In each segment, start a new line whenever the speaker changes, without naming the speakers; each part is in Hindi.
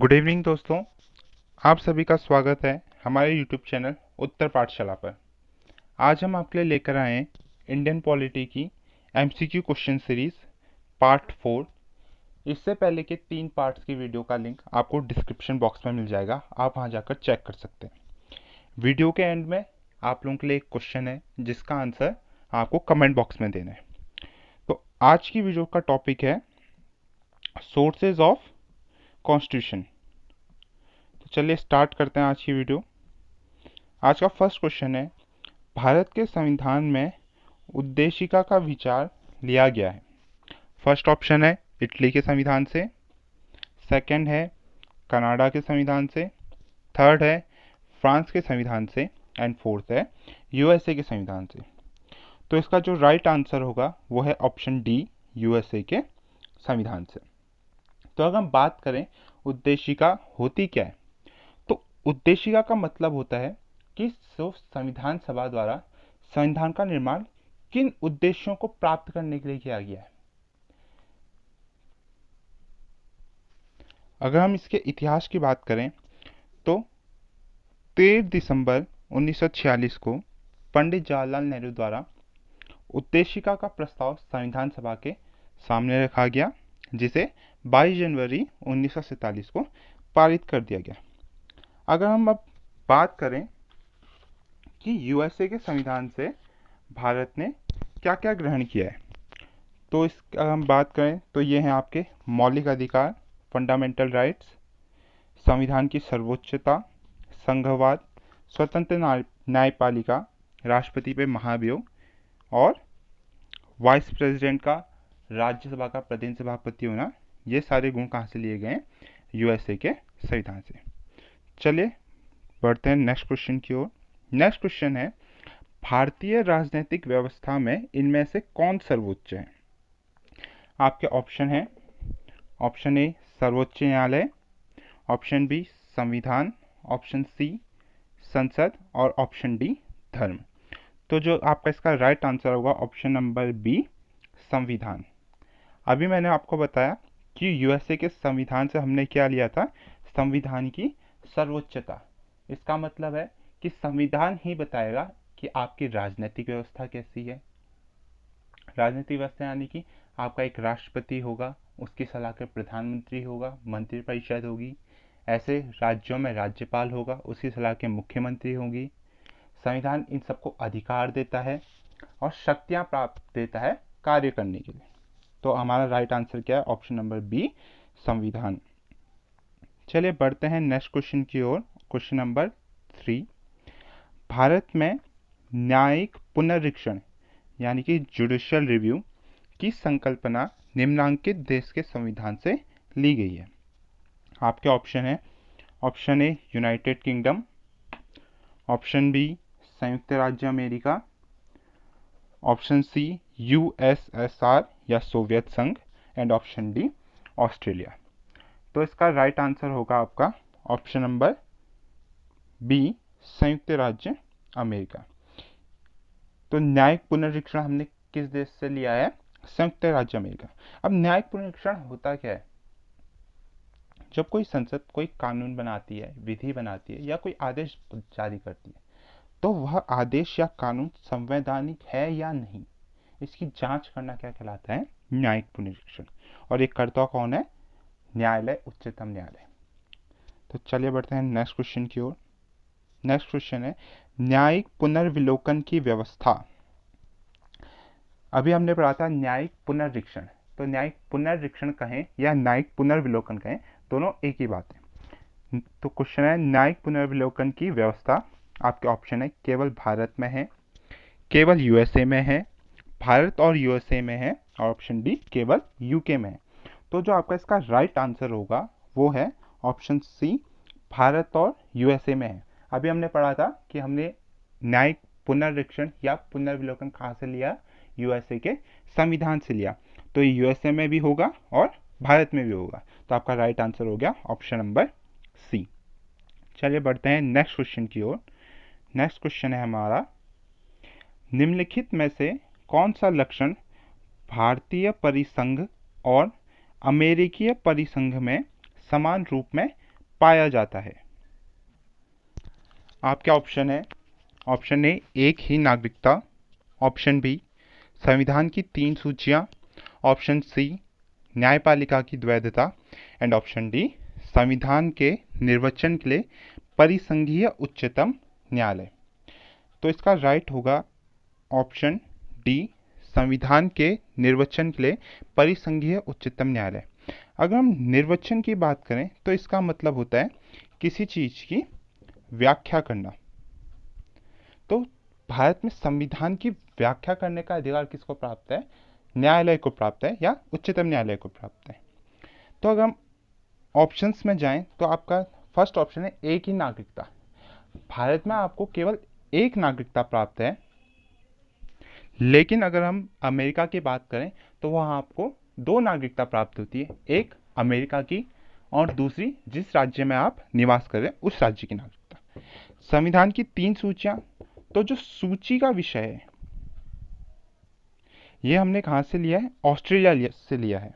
गुड इवनिंग दोस्तों, आप सभी का स्वागत है हमारे यूट्यूब चैनल उत्तर पाठशाला पर। आज हम आपके लिए लेकर आए हैं इंडियन पॉलिटी की एमसीक्यू क्वेश्चन सीरीज पार्ट 4। इससे पहले के 3 पार्ट्स की वीडियो का लिंक आपको डिस्क्रिप्शन बॉक्स में मिल जाएगा, आप वहां जाकर चेक कर सकते हैं। वीडियो के एंड में आप लोगों के लिए एक क्वेश्चन है जिसका आंसर आपको कमेंट बॉक्स में देना है। तो आज की वीडियो का टॉपिक है सोर्सेज ऑफ कॉन्स्टिट्यूशन। तो चलिए स्टार्ट करते हैं आज की वीडियो। आज का फर्स्ट क्वेश्चन है, भारत के संविधान में उद्देशिका का विचार लिया गया है। फर्स्ट ऑप्शन है इटली के संविधान से, सेकंड है कनाडा के संविधान से, थर्ड है फ्रांस के संविधान से एंड फोर्थ है यूएसए के संविधान से। तो इसका जो राइट आंसर होगा वो है ऑप्शन डी, यूएसए के संविधान से। तो अगर हम बात करें उद्देशिका होती क्या है, तो उद्देशिका का मतलब होता है कि संविधान सभा द्वारा संविधान का निर्माण किन उद्देश्यों को प्राप्त करने के लिए किया गया है। अगर हम इसके इतिहास की बात करें तो 13 दिसंबर 1946 को पंडित जवाहरलाल नेहरू द्वारा उद्देशिका का प्रस्ताव संविधान सभा के सामने रखा गया, जिसे 22 जनवरी 1947 को पारित कर दिया गया। अगर हम अब बात करें कि यूएसए के संविधान से भारत ने क्या क्या ग्रहण किया है, तो इसका हम बात करें तो ये हैं आपके मौलिक अधिकार, फंडामेंटल राइट्स, संविधान की सर्वोच्चता, संघवाद, स्वतंत्र न्यायपालिका, राष्ट्रपति पे महाभियोग और वाइस प्रेसिडेंट का राज्यसभा का प्रतिनिधि सभापति होना। ये सारे गुण कहाँ से लिए गए हैं? यूएसए के संविधान से। चलिए बढ़ते हैं नेक्स्ट क्वेश्चन की ओर। नेक्स्ट क्वेश्चन है, भारतीय राजनीतिक व्यवस्था में इनमें से कौन सर्वोच्च है? आपके ऑप्शन है, ऑप्शन ए सर्वोच्च न्यायालय, ऑप्शन बी संविधान, ऑप्शन सी संसद और ऑप्शन डी धर्म। तो जो आपका इसका राइट आंसर होगा ऑप्शन नंबर बी, संविधान। अभी मैंने आपको बताया कि यूएसए के संविधान से हमने क्या लिया था? संविधान की सर्वोच्चता। इसका मतलब है कि संविधान ही बताएगा कि आपकी राजनीतिक व्यवस्था कैसी है। राजनीतिक व्यवस्था यानी कि आपका एक राष्ट्रपति होगा, उसकी सलाह के प्रधानमंत्री होगा, मंत्रिपरिषद होगी, ऐसे राज्यों में राज्यपाल होगा, उसकी सलाह के मुख्यमंत्री होंगी। संविधान इन सबको अधिकार देता है और शक्तियां प्राप्त देता है कार्य करने के लिए। तो हमारा राइट आंसर क्या है? ऑप्शन नंबर बी, संविधान। चलिए बढ़ते हैं नेक्स्ट क्वेश्चन की ओर। क्वेश्चन नंबर 3, भारत में न्यायिक पुनरीक्षण यानी कि जुडिशियल रिव्यू की संकल्पना निम्नलिखित देश के संविधान से ली गई है। आपके ऑप्शन है, option A United Kingdom, option B संयुक्त राज्य अमेरिका, ऑप्शन सी यूएसएसआर या सोवियत संघ एंड ऑप्शन डी ऑस्ट्रेलिया। तो इसका राइट आंसर होगा आपका ऑप्शन नंबर बी, संयुक्त राज्य अमेरिका। तो न्यायिक पुनरीक्षण हमने किस देश से लिया है? संयुक्त राज्य अमेरिका। अब न्यायिक पुनरीक्षण होता क्या है? जब कोई संसद कोई कानून बनाती है, विधि बनाती है या कोई आदेश जारी करती है, तो वह आदेश या कानून संवैधानिक है या नहीं, इसकी जांच करना क्या कहलाता है? न्यायिक पुनरीक्षण। और एक कर्ता कौन है? न्यायालय, उच्चतम न्यायालय। तो चलिए बढ़ते हैं नेक्स्ट क्वेश्चन की ओर। नेक्स्ट क्वेश्चन है, न्यायिक पुनर्विलोकन की व्यवस्था। अभी हमने पढ़ा था न्यायिक पुनरीक्षण, तो न्यायिक पुनरीक्षण कहें या न्यायिक पुनर्विलोकन कहें, दोनों एक ही बात है। तो क्वेश्चन है, न्यायिक पुनर्विलोकन की व्यवस्था आपके ऑप्शन है केवल भारत में है, केवल यूएसए में है, भारत और यूएसए में है और ऑप्शन डी केवल यूके में है। तो जो आपका इसका राइट आंसर होगा वो है ऑप्शन सी, भारत और यूएसए में है। अभी हमने पढ़ा था कि हमने न्यायिक पुनरीक्षण या पुनर्विलोकन कहाँ से लिया? यूएसए के संविधान से लिया। तो ये यूएसए में भी होगा और भारत में भी होगा। तो आपका राइट आंसर हो गया ऑप्शन नंबर सी। चलिए बढ़ते हैं नेक्स्ट क्वेश्चन की ओर। नेक्स्ट क्वेश्चन है हमारा, निम्नलिखित में से कौन सा लक्षण भारतीय परिसंघ और अमेरिकीय परिसंघ में समान रूप में पाया जाता है? आपके ऑप्शन है, ऑप्शन ए एक ही नागरिकता, ऑप्शन बी संविधान की 3 सूचियां, ऑप्शन सी न्यायपालिका की द्वैधता एंड ऑप्शन डी संविधान के निर्वचन के लिए परिसंघीय उच्चतम न्यायालय। तो इसका राइट होगा ऑप्शन डी संविधान के निर्वचन के लिए परिसंघीय उच्चतम न्यायालय। अगर हम निर्वचन की बात करें तो इसका मतलब होता है किसी चीज की व्याख्या करना। तो भारत में संविधान की व्याख्या करने का अधिकार किसको प्राप्त है? न्यायालय को प्राप्त है या उच्चतम न्यायालय को प्राप्त है। तो अगर हम ऑप्शंस में जाएं तो आपका फर्स्ट ऑप्शन है एक ही नागरिकता। भारत में आपको केवल एक नागरिकता प्राप्त है, लेकिन अगर हम अमेरिका की बात करें तो वहां आपको 2 नागरिकता प्राप्त होती है, एक अमेरिका की और दूसरी जिस राज्य में आप निवास कर रहे हैं उस राज्य की नागरिकता। संविधान की 3 सूचियां, तो जो सूची का विषय है ये हमने कहां से लिया है? ऑस्ट्रेलिया से लिया है।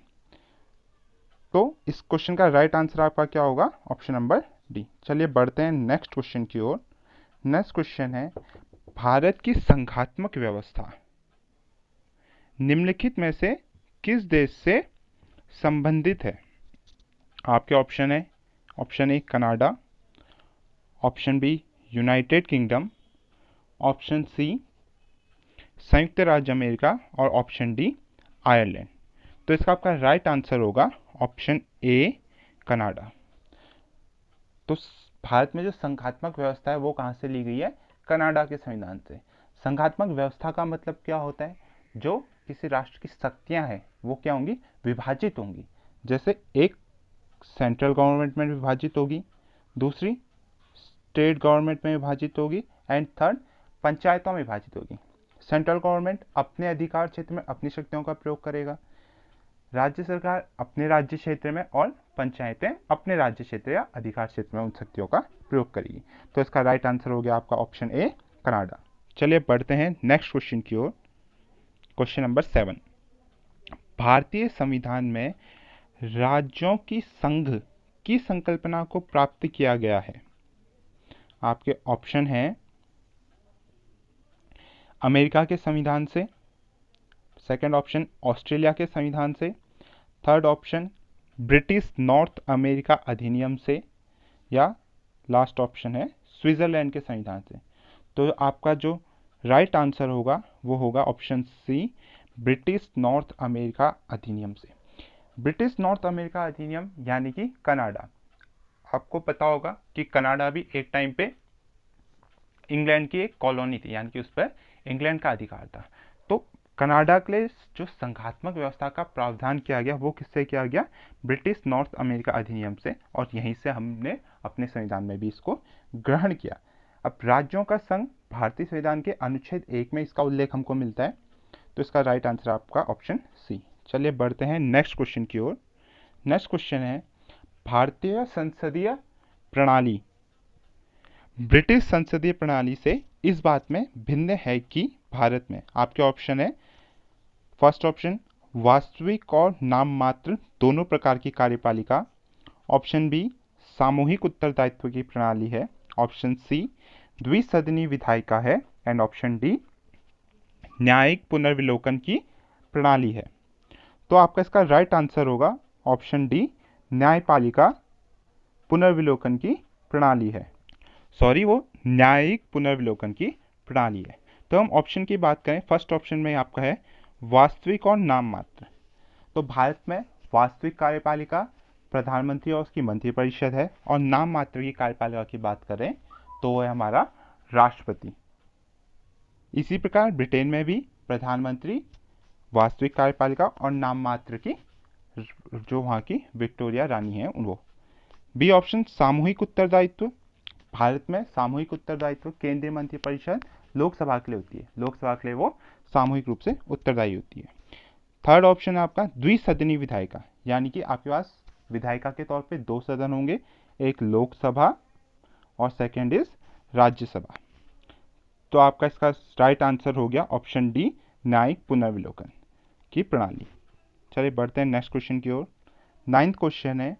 तो इस क्वेश्चन का राइट आंसर आपका क्या होगा? Option number D. चलिए बढ़ते हैं नेक्स्ट क्वेश्चन की ओर। नेक्स्ट क्वेश्चन है भारत की संघात्मक व्यवस्था निम्नलिखित में से किस देश से संबंधित है? आपके ऑप्शन है, option A Canada, option B United Kingdom, option C संयुक्त राज्य अमेरिका और ऑप्शन डी आयरलैंड। तो इसका आपका राइट आंसर होगा ऑप्शन ए कनाडा। तो भारत में जो संघात्मक व्यवस्था है वो कहाँ से ली गई है? कनाडा के संविधान से। संघात्मक व्यवस्था का मतलब क्या होता है? जो किसी राष्ट्र की शक्तियां हैं वो क्या होंगी? विभाजित होंगी। जैसे एक सेंट्रल गवर्नमेंट में विभाजित होगी, दूसरी स्टेट गवर्नमेंट में विभाजित होगी एंड थर्ड पंचायतों में विभाजित होगी। सेंट्रल गवर्नमेंट अपने अधिकार क्षेत्र में अपनी शक्तियों का प्रयोग करेगा, राज्य सरकार अपने राज्य क्षेत्र में और पंचायतें अपने राज्य क्षेत्र या अधिकार क्षेत्र में उन शक्तियों का प्रयोग करेगी। तो इसका राइट आंसर हो गया आपका ऑप्शन ए कनाडा। चलिए बढ़ते हैं नेक्स्ट क्वेश्चन की ओर। क्वेश्चन नंबर 7, भारतीय संविधान में राज्यों की संघ की संकल्पना को प्राप्त किया गया है। आपके ऑप्शन हैं अमेरिका के संविधान से, सेकंड ऑप्शन ऑस्ट्रेलिया के संविधान से, third option British North America अधिनियम से, या लास्ट ऑप्शन है स्विट्जरलैंड के संविधान से। तो आपका जो राइट आंसर होगा वो होगा option C British North America अधिनियम से। ब्रिटिश नॉर्थ अमेरिका अधिनियम यानी कि कनाडा। आपको पता होगा कि कनाडा भी एक टाइम पे इंग्लैंड की एक कॉलोनी थी, यानी कि उस पर इंग्लैंड का अधिकार था। तो कनाडा के लिए जो संघात्मक व्यवस्था का प्रावधान किया गया वो किससे किया गया? ब्रिटिश नॉर्थ अमेरिका अधिनियम से, और यहीं से हमने अपने संविधान में भी इसको ग्रहण किया। अब राज्यों का संघ भारतीय संविधान के अनुच्छेद 1 में इसका उल्लेख हमको मिलता है। तो इसका राइट आंसर आपका ऑप्शन सी। चलिए बढ़ते हैं नेक्स्ट क्वेश्चन की ओर। नेक्स्ट क्वेश्चन है भारतीय संसदीय प्रणाली ब्रिटिश संसदीय प्रणाली से इस बात में भिन्न है कि भारत में, आपके ऑप्शन है फर्स्ट ऑप्शन वास्तविक और नाममात्र दोनों प्रकार की कार्यपालिका, ऑप्शन बी सामूहिक उत्तरदायित्व की प्रणाली है, ऑप्शन सी द्विसदनीय विधायिका है एंड ऑप्शन डी न्यायिक पुनर्विलोकन की प्रणाली है। तो आपका इसका राइट आंसर होगा ऑप्शन डी न्यायपालिका पुनर्विलोकन की प्रणाली है। सॉरी, वो न्यायिक पुनर्विलोकन की प्रणाली है। तो हम ऑप्शन की बात करें, फर्स्ट ऑप्शन में आपका है वास्तविक और नाममात्र। तो भारत में वास्तविक कार्यपालिका प्रधानमंत्री और उसकी मंत्रिपरिषद है, और नाममात्र की कार्यपालिका की बात करें तो वो है हमारा राष्ट्रपति। इसी प्रकार ब्रिटेन में भी प्रधानमंत्री वास्तविक कार्यपालिका और नाममात्र की जो वहाँ की विक्टोरिया रानी है वो। बी ऑप्शन सामूहिक उत्तरदायित्व। भारत में सामूहिक उत्तरदायित्व केंद्रीय मंत्रिपरिषद लोकसभा के लिए होती है, लोकसभा के लिए वो सामूहिक रूप से उत्तरदायी होती है। थर्ड ऑप्शन है आपका द्विसदनीय विधायिका, यानी कि आपके पास विधायिका के तौर पे 2 सदन होंगे, एक लोकसभा और सेकेंड इज राज्यसभा। तो आपका इसका राइट आंसर हो गया ऑप्शन डी न्यायिक पुनर्विलोकन की प्रणाली। चलिए बढ़ते हैं नेक्स्ट क्वेश्चन की ओर। 9th क्वेश्चन है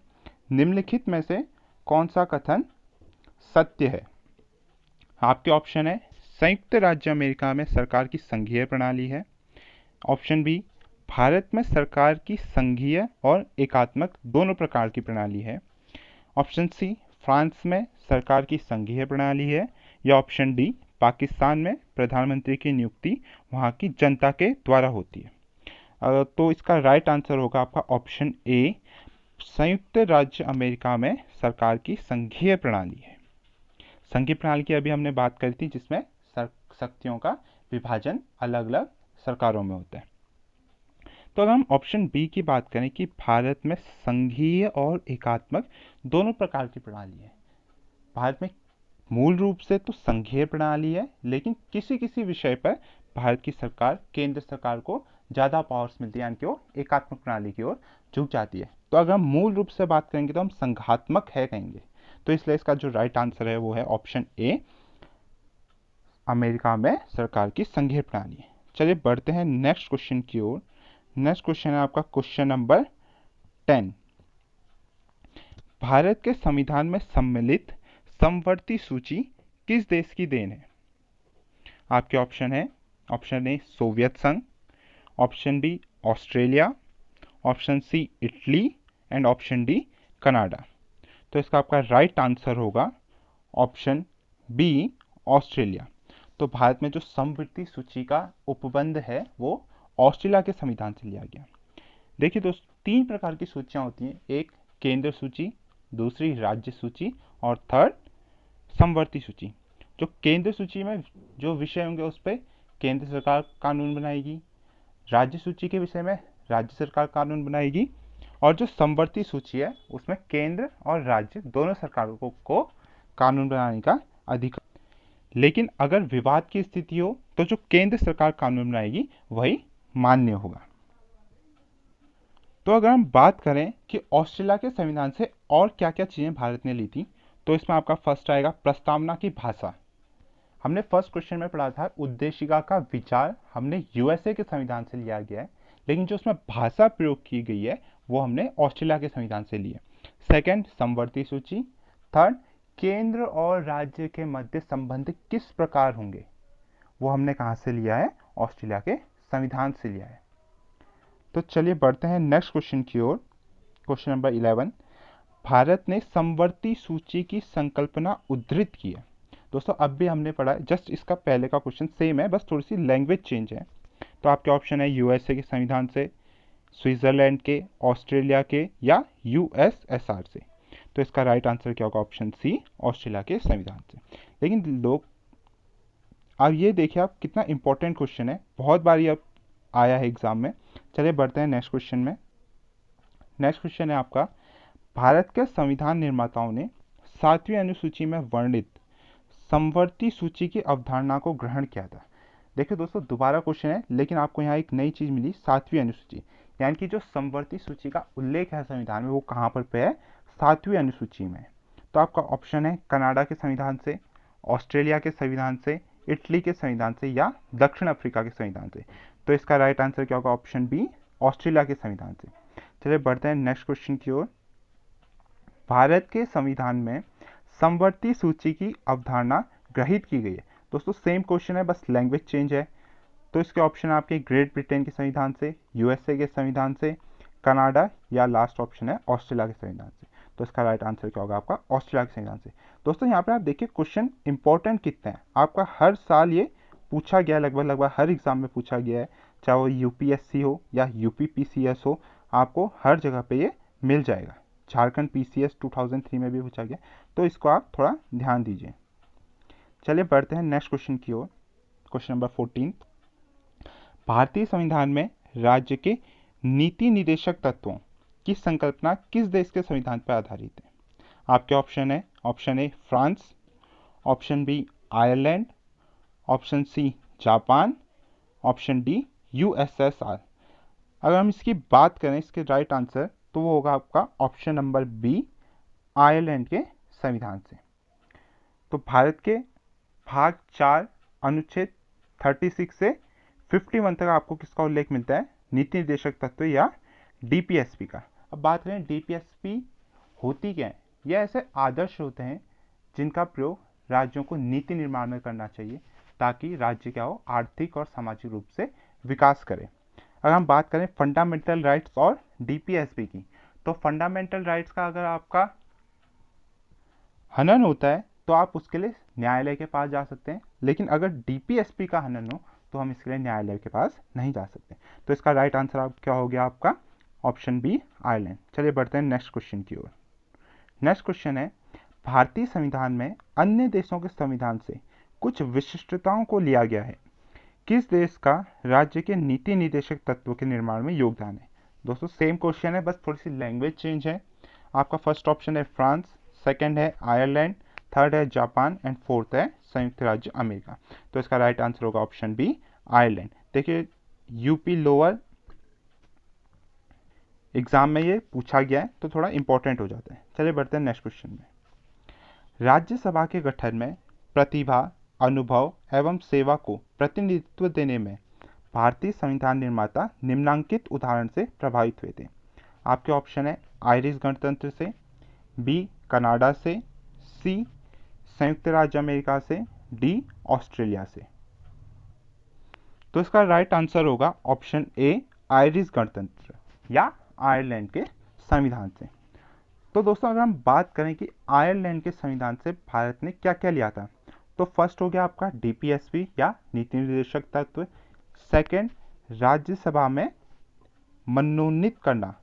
निम्नलिखित में से कौन सा कथन सत्य है? आपके ऑप्शन है संयुक्त राज्य अमेरिका में सरकार की संघीय प्रणाली है। ऑप्शन बी, भारत में सरकार की संघीय और एकात्मक दोनों प्रकार की प्रणाली है। ऑप्शन सी, फ्रांस में सरकार की संघीय प्रणाली है। या ऑप्शन डी, पाकिस्तान में प्रधानमंत्री की नियुक्ति वहाँ की जनता के द्वारा होती है। तो इसका राइट आंसर होगा आपका ऑप्शन ए, संयुक्त राज्य अमेरिका में सरकार की संघीय प्रणाली है। संघीय प्रणाली की अभी हमने बात करी थी, जिसमें शक्तियों का विभाजन अलग अलग सरकारों में होता है। तो अगर हम ऑप्शन बी की बात करें कि भारत में संघीय और एकात्मक दोनों प्रकार की प्रणाली है। भारत में मूल रूप से तो संघीय प्रणाली है, लेकिन किसी किसी विषय पर भारत की सरकार केंद्र सरकार को ज़्यादा पावर्स मिलती है, यानी कि वो एकात्मक प्रणाली की ओर झुक जाती है। तो अगर हम मूल रूप से बात करेंगे तो हम संघात्मक है कहेंगे। तो इसलिए इसका जो राइट आंसर है वो है ऑप्शन ए, अमेरिका में सरकार की संघीय प्रणाली है। चलिए बढ़ते हैं नेक्स्ट क्वेश्चन की ओर। नेक्स्ट क्वेश्चन है आपका क्वेश्चन नंबर 10। भारत के संविधान में सम्मिलित समवर्ती सूची किस देश की देन है? आपके ऑप्शन है, ऑप्शन ए सोवियत संघ, option B Australia, option C Italy and option D Canada. तो इसका आपका राइट आंसर होगा ऑप्शन बी ऑस्ट्रेलिया। तो भारत में जो समवर्ती सूची का उपबंध है वो ऑस्ट्रेलिया के संविधान से लिया गया। देखिए दोस्तों, 3 प्रकार की सूचियां होती हैं, एक केंद्र सूची, दूसरी राज्य सूची और थर्ड समवर्ती सूची। जो केंद्र सूची में जो विषय होंगे उस पर केंद्र सरकार कानून बनाएगी, राज्य सूची के विषय में राज्य सरकार कानून बनाएगी, और जो समवर्ती सूची है उसमें केंद्र और राज्य दोनों सरकारों को कानून बनाने का अधिकार। लेकिन अगर विवाद की स्थिति हो तो जो केंद्र सरकार कानून बनाएगी वही मान्य होगा। तो अगर हम बात करें कि ऑस्ट्रेलिया के संविधान से और क्या क्या चीज़ें भारत ने ली थी, तो इसमें आपका फर्स्ट आएगा प्रस्तावना की भाषा। हमने फर्स्ट क्वेश्चन में पढ़ा था उद्देशिका का विचार हमने यूएसए के संविधान से लिया गया है, लेकिन जो उसमें भाषा प्रयोग की गई है वो हमने ऑस्ट्रेलिया के संविधान से ली है। सेकेंड, समवर्ती सूची। थर्ड, केंद्र और राज्य के मध्य संबंध किस प्रकार होंगे, वो हमने कहाँ से लिया है? ऑस्ट्रेलिया के संविधान से लिया है। तो चलिए बढ़ते हैं नेक्स्ट क्वेश्चन की ओर। Question number 11। भारत ने समवर्ती सूची की संकल्पना उद्धृत की है। दोस्तों अब भी हमने पढ़ा है, जस्ट इसका पहले का क्वेश्चन सेम है, बस थोड़ी सी लैंग्वेज चेंज है। तो आपके ऑप्शन है यूएसए के संविधान से, स्विट्जरलैंड के, ऑस्ट्रेलिया के या यूएसएसआर से। तो इसका राइट आंसर क्या होगा? ऑप्शन सी, ऑस्ट्रेलिया के संविधान से। लेकिन लोग अब ये देखिए आप कितना इंपॉर्टेंट क्वेश्चन है, बहुत बार ये अब आया है एग्जाम में। चलिए बढ़ते हैं नेक्स्ट क्वेश्चन में। नेक्स्ट क्वेश्चन है आपका, भारत के संविधान निर्माताओं ने 7वीं अनुसूची में वर्णित समवर्ती सूची की अवधारणा को ग्रहण किया था। देखिए दोस्तों दोबारा क्वेश्चन है, लेकिन आपको यहाँ एक नई चीज मिली, 7वीं अनुसूची, यानी कि जो समवर्ती सूची का उल्लेख है संविधान में वो कहाँ पर पे है? 7वीं अनुसूची में। तो आपका ऑप्शन है कनाडा के संविधान से, ऑस्ट्रेलिया के संविधान से, इटली के संविधान से या दक्षिण अफ्रीका के संविधान से। तो इसका राइट आंसर क्या होगा? ऑप्शन बी, ऑस्ट्रेलिया के संविधान से। चलिए बढ़ते हैं नेक्स्ट क्वेश्चन की ओर। भारत के संविधान में समवर्ती सूची की अवधारणा ग्रहित की गई है। दोस्तों सेम क्वेश्चन है, बस लैंग्वेज चेंज है। तो इसके ऑप्शन आपके ग्रेट ब्रिटेन के संविधान से, यूएसए के संविधान से, कनाडा या लास्ट ऑप्शन है ऑस्ट्रेलिया के संविधान से। तो इसका राइट आंसर क्या होगा आपका? ऑस्ट्रेलिया के संविधान से। दोस्तों यहाँ पे आप देखिए क्वेश्चन इंपॉर्टेंट कितने हैं, आपका हर साल ये पूछा गया, लगभग हर एग्जाम में पूछा गया है, चाहे वो यूपीएससी हो या यूपीपीसीएस हो, आपको हर जगह पे ये मिल जाएगा। झारखंड पीसीएस 2003 में भी पूछा गया, तो इसको आप थोड़ा ध्यान दीजिए। चलिए बढ़ते हैं नेक्स्ट क्वेश्चन की ओर। Question number 14। भारतीय संविधान में राज्य के नीति निदेशक तत्वों की संकल्पना किस देश के संविधान पर आधारित है? आपके ऑप्शन है, option A France, option B Ireland, option C Japan, option D USSR. अगर हम इसकी बात करें इसके राइट आंसर, तो वो होगा आपका ऑप्शन नंबर बी, आयरलैंड के संविधान से। तो भारत के भाग 4 अनुच्छेद 36 से 51 तक आपको किसका उल्लेख मिलता है? नीति निर्देशक तत्व या डीपीएसपी का। अब बात करें डीपीएसपी होती क्या है, ये ऐसे आदर्श होते हैं जिनका प्रयोग राज्यों को नीति निर्माण में करना चाहिए ताकि राज्य क्या हो, आर्थिक और सामाजिक रूप से विकास करे। अगर हम बात करें फंडामेंटल राइट्स और डीपीएसपी की, तो फंडामेंटल राइट्स का अगर आपका हनन होता है तो आप उसके लिए न्यायालय के पास जा सकते हैं, लेकिन अगर डीपीएसपी का हनन हो तो हम इसके लिए न्यायालय के पास नहीं जा सकते। तो इसका राइट आंसर आप क्या हो गया आपका ऑप्शन बी, आयरलैंड। चलिए बढ़ते हैं नेक्स्ट क्वेश्चन की ओर। नेक्स्ट क्वेश्चन है, भारतीय संविधान में अन्य देशों के संविधान से कुछ विशिष्टताओं को लिया गया है, किस देश का राज्य के नीति निर्देशक तत्व के निर्माण में योगदान है? दोस्तों सेम क्वेश्चन है, बस थोड़ी सी लैंग्वेज चेंज है। आपका फर्स्ट ऑप्शन है फ्रांस, सेकंड है आयरलैंड, थर्ड है जापान एंड फोर्थ है संयुक्त राज्य अमेरिका। तो इसका राइट आंसर होगा ऑप्शन बी, आयरलैंड। देखिए यूपी लोअर एग्जाम में ये पूछा गया है तो थोड़ा इंपॉर्टेंट हो जाता है। चलिए बढ़ते हैं नेक्स्ट क्वेश्चन में। राज्यसभा के गठन में प्रतिभा, अनुभव एवं सेवा को प्रतिनिधित्व देने में भारतीय संविधान निर्माता निम्नलिखित उदाहरण से प्रभावित हुए थे। आपके ऑप्शन है आयरिश गणतंत्र से, बी कनाडा से, सी संयुक्त राज्य अमेरिका से, डी ऑस्ट्रेलिया से। तो इसका राइट आंसर होगा ऑप्शन ए, आयरिश गणतंत्र या आयरलैंड के संविधान से। तो दोस्तों अगर हम बात करें कि आयरलैंड के संविधान से भारत ने क्या क्या लिया था, तो फर्स्ट हो गया आपका डीपीएसपी या नीति निर्देशक तत्व, सेकंड राज्यसभा में मनोनीत करना,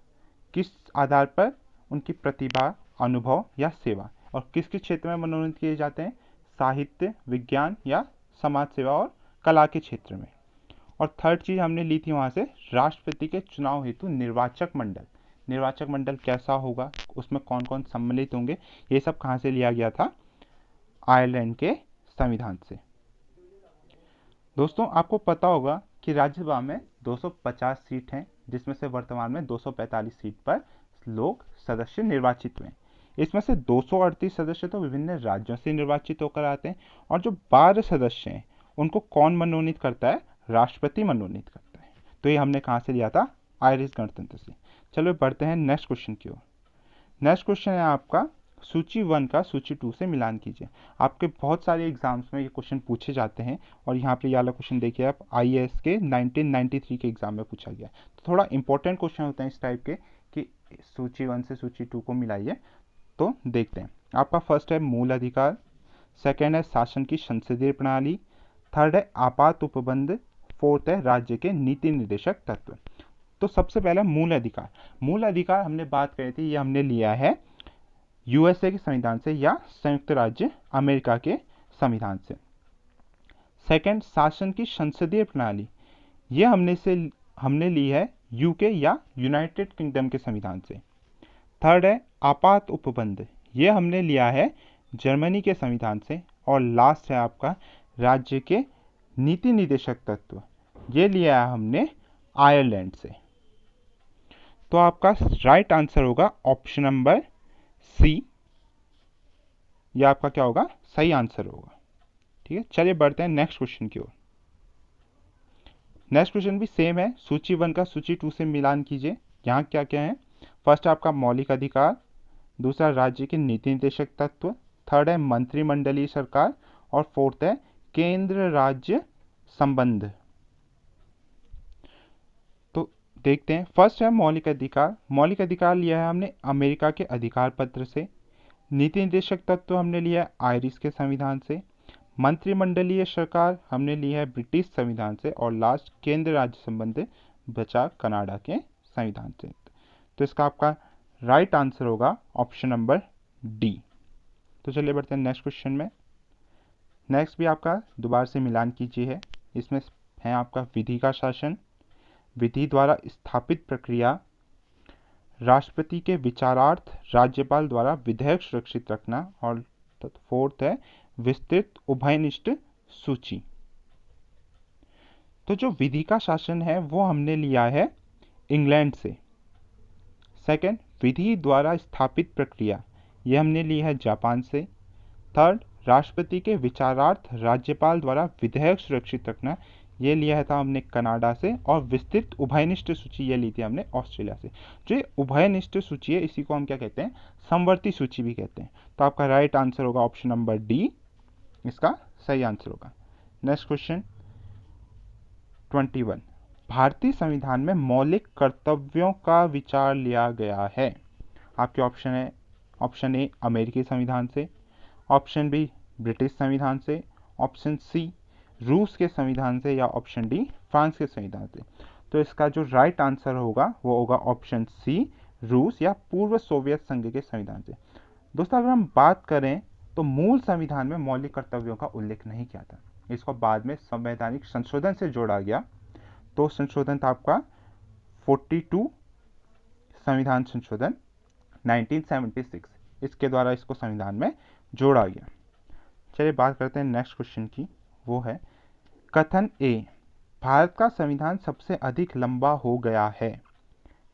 किस आधार पर, उनकी प्रतिभा, अनुभव या सेवा, और किस किस क्षेत्र में मनोनीत किए जाते हैं, साहित्य, विज्ञान या समाज सेवा और कला के क्षेत्र में। और थर्ड चीज हमने ली थी वहां से राष्ट्रपति के चुनाव हेतु निर्वाचक मंडल। निर्वाचक मंडल कैसा होगा, उसमें कौन कौन सम्मिलित होंगे, ये सब कहाँ से लिया गया था, आयरलैंड के संविधान से। दोस्तों आपको पता होगा कि राज्यसभा में 250 सीट हैं, जिसमें से वर्तमान में 245 सीट पर लोग सदस्य निर्वाचित हुए। इसमें से 238 सदस्य तो विभिन्न राज्यों से निर्वाचित होकर आते हैं, और जो 12 सदस्य हैं उनको कौन मनोनीत करता है, राष्ट्रपति मनोनीत करता है। तो ये हमने कहाँ से लिया था, आयरिश गणतंत्र से। चलो बढ़ते हैं नेक्स्ट क्वेश्चन की ओर। नेक्स्ट क्वेश्चन है आपका सूची 1 का सूची 2 से मिलान कीजिए। आपके बहुत सारे एग्जाम्स में ये क्वेश्चन पूछे जाते हैं, और यहाँ पे ये वाला क्वेश्चन देखिए आप, आईएएस के 1993 के एग्जाम में पूछा गया। तो थोड़ा इंपॉर्टेंट क्वेश्चन होते हैं इस टाइप के कि सूची 1 से सूची 2 को मिलाइए। तो देखते हैं, आपका फर्स्ट है मूल अधिकार, सेकेंड है शासन की संसदीय प्रणाली, थर्ड है आपात उपबंध, फोर्थ है राज्य के नीति निर्देशक तत्व। तो सबसे पहला मूल अधिकार। मूल अधिकार हमने बात करी थी, ये हमने लिया है यूएसए के संविधान से या संयुक्त राज्य अमेरिका के संविधान से। सेकंड शासन की संसदीय प्रणाली, ये हमने ली है यूके या यूनाइटेड किंगडम के संविधान से। थर्ड है आपात उपबंध, ये हमने लिया है जर्मनी के संविधान से। और लास्ट है आपका राज्य के नीति निर्देशक तत्व, ये लिया है हमने आयरलैंड से। तो आपका राइट आंसर होगा ऑप्शन नंबर सी, ये आपका क्या होगा, सही आंसर होगा। ठीक है, चलिए बढ़ते हैं नेक्स्ट क्वेश्चन की ओर। नेक्स्ट क्वेश्चन भी सेम है, सूची 1 का सूची 2 से मिलान कीजिए। यहाँ क्या क्या है, फर्स्ट आपका मौलिक अधिकार, दूसरा राज्य के नीति निर्देशक तत्व, थर्ड है मंत्रिमंडलीय सरकार, और फोर्थ है केंद्र राज्य संबंध। तो देखते हैं, फर्स्ट है मौलिक अधिकार। मौलिक अधिकार लिया है हमने अमेरिका के अधिकार पत्र से। नीति निर्देशक तत्व हमने लिया है आयरिश के संविधान से। मंत्रिमंडलीय सरकार हमने ली है ब्रिटिश संविधान से। और लास्ट केंद्र राज्य संबंध बचा कनाडा के संविधान से। तो इसका आपका राइट आंसर होगा ऑप्शन नंबर डी। तो चलिए बढ़ते हैं नेक्स्ट क्वेश्चन में। नेक्स्ट भी आपका दोबारा से मिलान कीजिए है। इसमें है आपका विधि का शासन, विधि द्वारा स्थापित प्रक्रिया, राष्ट्रपति के विचारार्थ राज्यपाल द्वारा विधेयक सुरक्षित रखना, और फोर्थ है विस्तृत उभयनिष्ठ सूची। तो जो विधि का शासन है वो हमने लिया है इंग्लैंड से। सेकंड विधि द्वारा स्थापित प्रक्रिया, ये हमने ली है जापान से। थर्ड राष्ट्रपति के विचारार्थ राज्यपाल द्वारा विधेयक सुरक्षित रखना, ये लिया था हमने कनाडा से, और विस्तृत उभयनिष्ठ सूची ये ली थी हमने ऑस्ट्रेलिया से। जो ये उभयनिष्ठ सूची है इसी को हम क्या कहते हैं, समवर्ती सूची भी कहते हैं। तो आपका राइट आंसर होगा ऑप्शन नंबर डी, इसका सही आंसर होगा। नेक्स्ट क्वेश्चन 21, भारतीय संविधान में मौलिक कर्तव्यों का विचार लिया गया है। आपके ऑप्शन है, ऑप्शन ए अमेरिकी संविधान से, ऑप्शन बी ब्रिटिश संविधान से, ऑप्शन सी रूस के संविधान से, या ऑप्शन डी फ्रांस के संविधान से। तो इसका जो राइट आंसर होगा वो होगा ऑप्शन सी, रूस या पूर्व सोवियत संघ के संविधान से। दोस्तों अगर हम बात करें तो मूल संविधान में मौलिक कर्तव्यों का उल्लेख नहीं किया था, इसको बाद में संवैधानिक संशोधन से जोड़ा गया। तो संशोधन था आपका 42 संविधान संशोधन 1976, इसके द्वारा इसको संविधान में जोड़ा गया। चलिए बात करते हैं नेक्स्ट क्वेश्चन की, वो है कथन ए, भारत का संविधान सबसे अधिक लंबा हो गया है,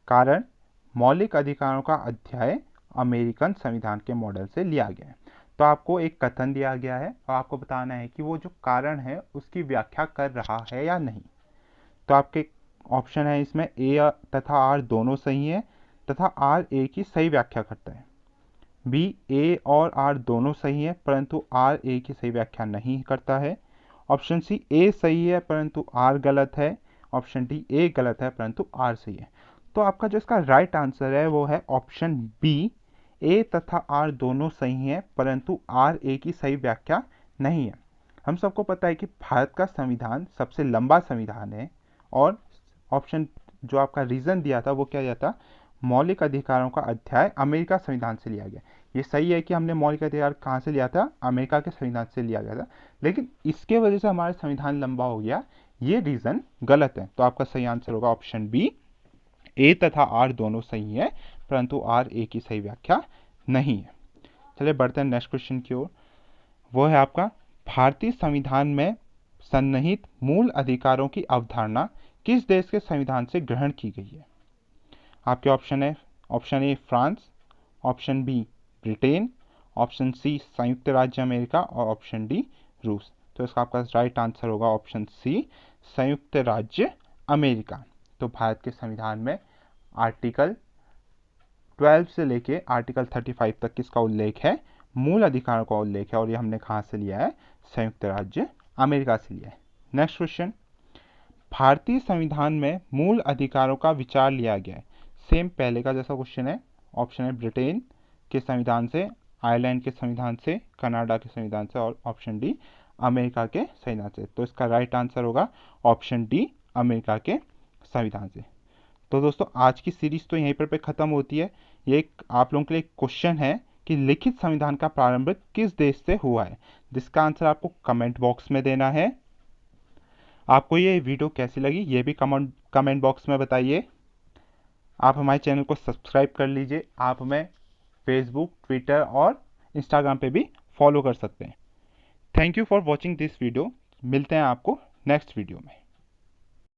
कारण मौलिक अधिकारों का अध्याय अमेरिकन संविधान के मॉडल से लिया गया है। तो आपको एक कथन दिया गया है और आपको बताना है कि वो जो कारण है उसकी व्याख्या कर रहा है या नहीं। तो आपके ऑप्शन है इसमें ए तथा आर दोनों सही है तथा आर ए की सही व्याख्या करता है। बी, ए और आर दोनों सही है परंतु आर ए की सही व्याख्या नहीं करता है। ऑप्शन सी, ए सही है परंतु आर गलत है। ऑप्शन डी, ए गलत है परंतु आर सही है। तो आपका जो इसका राइट आंसर है वो है ऑप्शन बी, ए तथा आर दोनों सही हैं परंतु आर ए की सही व्याख्या नहीं है। हम सबको पता है कि भारत का संविधान सबसे लंबा संविधान है, और ऑप्शन जो आपका रीजन दिया था वो क्या दिया था, मौलिक अधिकारों का अध्याय अमेरिका संविधान से लिया गया। ये सही है कि हमने मौलिक अधिकार कहाँ से लिया था, अमेरिका के संविधान से लिया गया था, लेकिन इसके वजह से हमारा संविधान लंबा हो गया, ये रीजन गलत है। तो आपका सही आंसर होगा ऑप्शन बी, ए तथा आर दोनों सही है परंतु आर ए की सही व्याख्या नहीं है। चलिए बढ़ते हैं नेक्स्ट क्वेश्चन की ओर, वो है आपका भारतीय संविधान में सन्निहित मूल अधिकारों की अवधारणा किस देश के संविधान से ग्रहण की गई है। आपके ऑप्शन है, option A France, option B Britain, option C संयुक्त राज्य अमेरिका, और ऑप्शन डी रूस। तो इसका आपका राइट आंसर होगा ऑप्शन सी, संयुक्त राज्य अमेरिका। तो भारत के संविधान में आर्टिकल 12 से लेके आर्टिकल 35 तक किसका उल्लेख है, मूल अधिकारों का उल्लेख है, और ये हमने कहाँ से लिया है, संयुक्त राज्य अमेरिका से लिया है। नेक्स्ट क्वेश्चन, भारतीय संविधान में मूल अधिकारों का विचार लिया गया है। सेम पहले का जैसा क्वेश्चन है। ऑप्शन है ब्रिटेन के संविधान से, आयरलैंड के संविधान से, कनाडा के संविधान से, और ऑप्शन डी अमेरिका के संविधान से। तो इसका राइट आंसर होगा ऑप्शन डी, अमेरिका के संविधान से। तो दोस्तों आज की सीरीज तो यहीं पर खत्म होती है। ये एक आप लोगों के लिए क्वेश्चन है कि लिखित संविधान का प्रारंभ किस देश से हुआ है, जिसका आंसर आपको कमेंट बॉक्स में देना है। आपको ये वीडियो कैसी लगी ये भी कमेंट बॉक्स में बताइए। आप हमारे चैनल को सब्सक्राइब कर लीजिए। आप हमें फेसबुक, ट्विटर और इंस्टाग्राम पे भी फॉलो कर सकते हैं। Thank you for watching this video. मिलते हैं आपको नेक्स्ट वीडियो में।